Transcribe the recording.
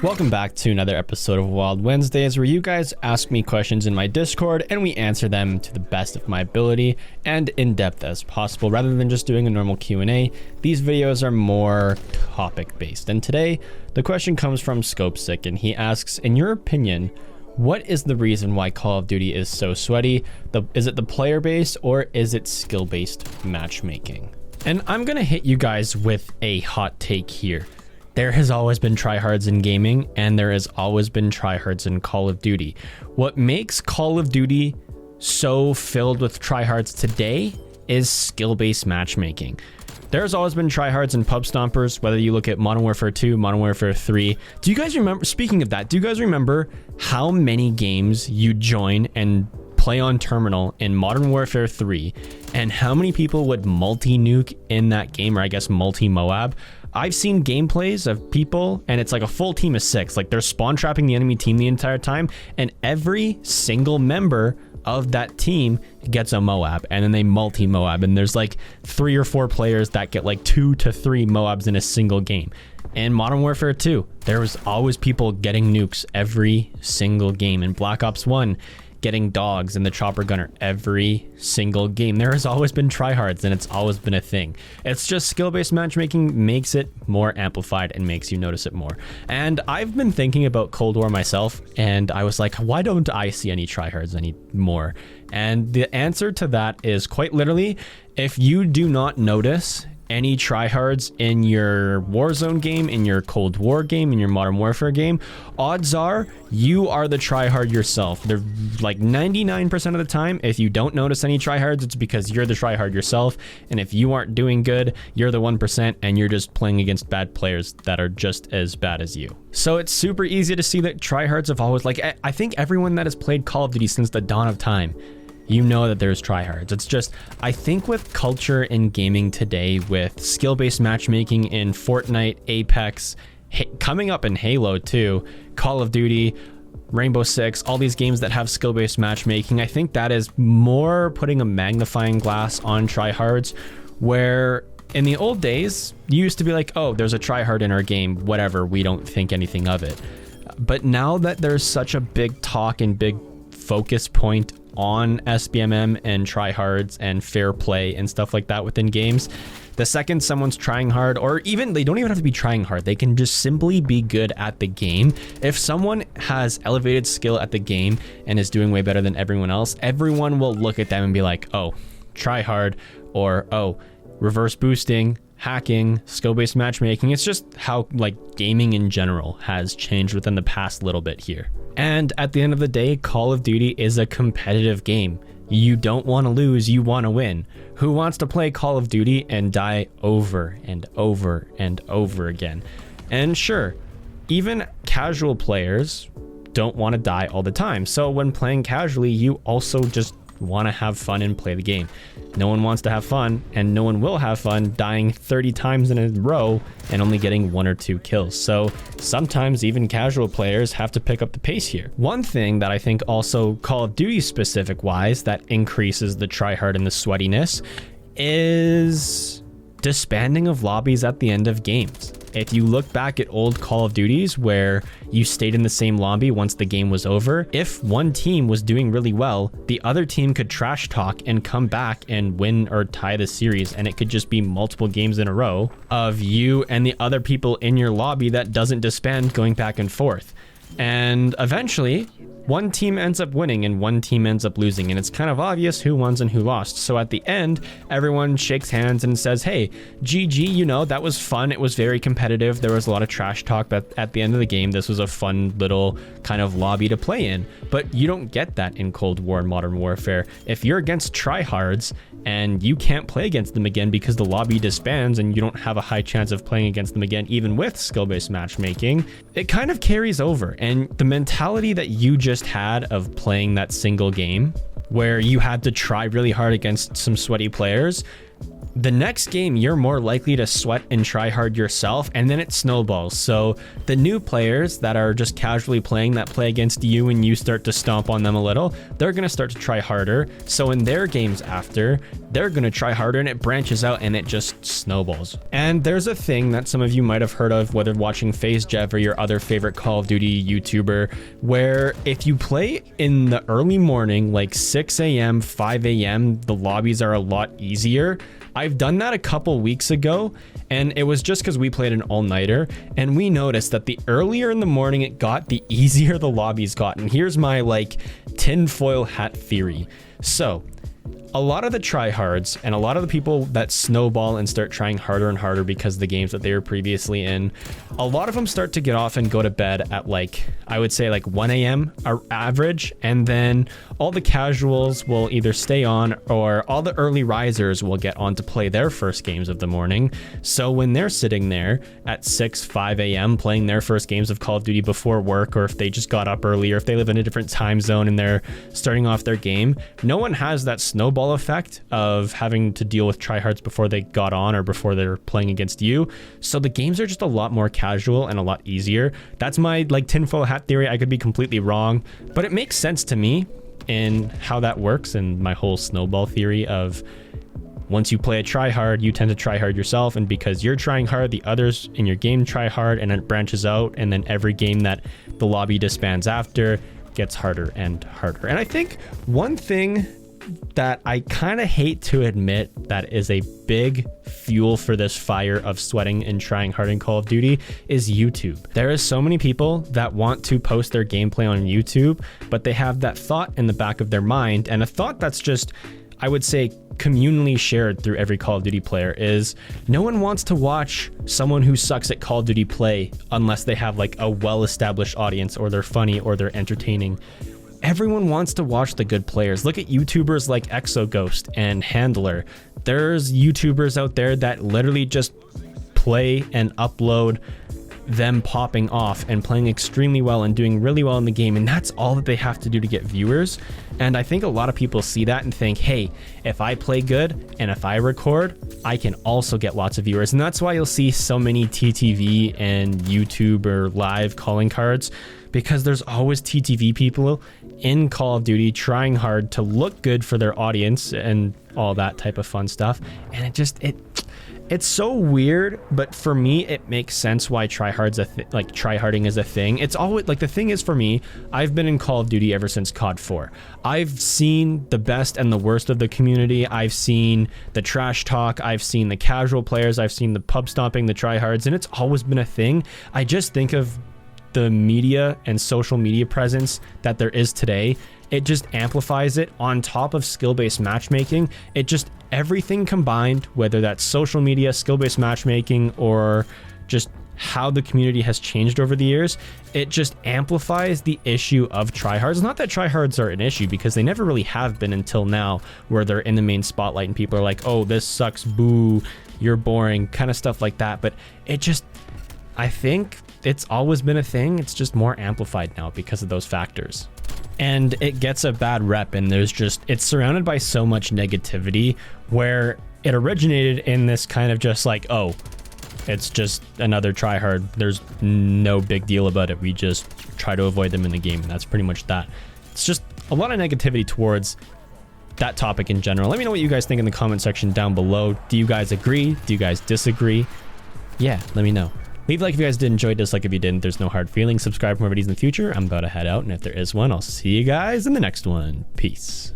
Welcome back to another episode of Wild Wednesdays, where you guys ask me questions in my Discord and we answer them to the best of my ability and in depth as possible. Rather than just doing a normal Q&A, these videos are more topic based. And today the question comes from Scuf, and he asks, in your opinion, what is the reason why Call of Duty is so sweaty? Is it the player base or is it skill based matchmaking? And I'm gonna hit you guys with a hot take here. There has always been tryhards in gaming, and there has always been tryhards in Call of Duty. What makes Call of Duty so filled with tryhards today is skill-based matchmaking. There's always been tryhards in pub stompers, whether you look at Modern Warfare 2, Modern Warfare 3. Do you guys remember, speaking of that, do you guys remember how many games you join and play on terminal in Modern Warfare 3, and how many people would multi-nuke in that game, or I guess multi-Moab? I've seen gameplays of people, and it's like a full team of 6. Like, they're spawn trapping the enemy team the entire time, and every single member of that team gets a Moab, and then they multi-Moab, and there's like 3 or 4 players that get like 2 to 3 Moabs in a single game. In Modern Warfare 2, there was always people getting nukes every single game. In Black Ops 1, getting dogs in the chopper gunner every single game. There has always been tryhards, and it's always been a thing. It's just skill-based matchmaking makes it more amplified and makes you notice it more. And I've been thinking about Cold War myself, and I was like, why don't I see any tryhards anymore? And the answer to that is quite literally, if you do not notice any tryhards in your Warzone game, in your Cold War game, in your Modern Warfare game, odds are you are the tryhard yourself. They're like 99% of the time, if you don't notice any tryhards, it's because you're the tryhard yourself. And if you aren't doing good, you're the 1% and you're just playing against bad players that are just as bad as you. So it's super easy to see that tryhards have always, like, I think everyone that has played Call of Duty since the dawn of time, you know that there's tryhards. It's just, I think with culture in gaming today, with skill-based matchmaking in Fortnite, Apex, coming up in Halo too, Call of Duty, Rainbow Six, all these games that have skill-based matchmaking, I think that is more putting a magnifying glass on tryhards, where in the old days, you used to be like, oh, there's a tryhard in our game, whatever, we don't think anything of it. But now that there's such a big talk and big focus point on SBMM and tryhards and fair play and stuff like that within games, the second someone's trying hard, or even they don't even have to be trying hard, they can just simply be good at the game. If someone has elevated skill at the game and is doing way better than everyone else, everyone will look at them and be like, oh, try hard, or oh, reverse boosting, hacking, skill-based matchmaking. It's just how like gaming in general has changed within the past little bit here. And at the end of the day, Call of Duty is a competitive game. You don't want to lose, you want to win. Who wants to play Call of Duty and die over and over and over again? And sure, even casual players don't want to die all the time. So when playing casually, you also just want to have fun and play the game. No one wants to have fun, and no one will have fun dying 30 times in a row and only getting 1 or 2 kills. So sometimes even casual players have to pick up the pace here. One thing that I think also Call of Duty specific wise that increases the tryhard and the sweatiness is disbanding of lobbies at the end of games. If you look back at old Call of Duties where you stayed in the same lobby once the game was over, if one team was doing really well, the other team could trash talk and come back and win or tie the series, and it could just be multiple games in a row of you and the other people in your lobby that doesn't disband going back and forth. And eventually, one team ends up winning and one team ends up losing, and it's kind of obvious who won and who lost. So at the end, everyone shakes hands and says, hey, GG, you know, that was fun. It was very competitive. There was a lot of trash talk, but at the end of the game, this was a fun little kind of lobby to play in. But you don't get that in Cold War and Modern Warfare. If you're against tryhards and you can't play against them again because the lobby disbands and you don't have a high chance of playing against them again, even with skill-based matchmaking, it kind of carries over. And the mentality that you just had of playing that single game where you had to try really hard against some sweaty players, the next game you're more likely to sweat and try hard yourself, and then it snowballs. So the new players that are just casually playing, that play against you and you start to stomp on them a little, they're going to start to try harder. So in their games after, they're going to try harder, and it branches out and it just snowballs. And there's a thing that some of you might have heard of, whether watching FazeJev or your other favorite Call of Duty YouTuber, where if you play in the early morning, like 6 a.m., 5 a.m., the lobbies are a lot easier. I've done that a couple weeks ago, and it was just because we played an all-nighter, and we noticed that the earlier in the morning it got, the easier the lobbies got. And here's my like tinfoil hat theory. So a lot of the tryhards and a lot of the people that snowball and start trying harder and harder because of the games that they were previously in, a lot of them start to get off and go to bed at like, I would say like 1 a.m. average. And then all the casuals will either stay on, or all the early risers will get on to play their first games of the morning. So when they're sitting there at 6, 5 a.m. playing their first games of Call of Duty before work, or if they just got up early, or if they live in a different time zone and they're starting off their game, no one has that snowball effect of having to deal with tryhards before they got on or before they're playing against you. So the games are just a lot more casual and a lot easier. That's my like tinfoil hat theory. I could be completely wrong, but it makes sense to me in how that works, and my whole snowball theory of once you play a tryhard, you tend to try hard yourself, and because you're trying hard, the others in your game try hard, and it branches out, and then every game that the lobby disbands after gets harder and harder. And I think one thing that I kind of hate to admit that is a big fuel for this fire of sweating and trying hard in Call of Duty is YouTube. There is so many people that want to post their gameplay on YouTube, but they have that thought in the back of their mind, and a thought that's just, I would say, communally shared through every Call of Duty player is no one wants to watch someone who sucks at Call of Duty play unless they have like a well-established audience, or they're funny, or they're entertaining. Everyone wants to watch the good players. Look at YouTubers like Exoghost and Handler. There's YouTubers out there that literally just play and upload them popping off and playing extremely well and doing really well in the game, and that's all that they have to do to get viewers. And I think a lot of people see that and think, hey, if I play good and if I record, I can also get lots of viewers. And that's why you'll see so many TTV and YouTube or live calling cards, because there's always TTV people in Call of Duty trying hard to look good for their audience and all that type of fun stuff. And it's so weird, but for me, it makes sense why tryharding is a thing. It's always like, the thing is, for me, I've been in Call of Duty ever since COD 4. I've seen the best and the worst of the community. I've seen the trash talk. I've seen the casual players. I've seen the pub stomping, the tryhards, and it's always been a thing. I just think of the media and social media presence that there is today. It just amplifies it on top of skill-based matchmaking. It just, everything combined, whether that's social media, skill-based matchmaking, or just how the community has changed over the years, it just amplifies the issue of tryhards. Not that tryhards are an issue, because they never really have been until now, where they're in the main spotlight and people are like, oh, this sucks, boo, you're boring, kind of stuff like that. But it just, I think it's always been a thing. It's just more amplified now because of those factors. And it gets a bad rep, and it's surrounded by so much negativity, where it originated in this kind of just like, oh, it's just another tryhard. There's no big deal about it. We just try to avoid them in the game, and that's pretty much that. It's just a lot of negativity towards that topic in general. Let me know what you guys think in the comment section down below. Do you guys agree? Do you guys disagree? Yeah, let me know. Leave a like if you guys did enjoy, dislike if you didn't. There's no hard feelings. Subscribe for more videos in the future. I'm about to head out, and if there is one, I'll see you guys in the next one. Peace.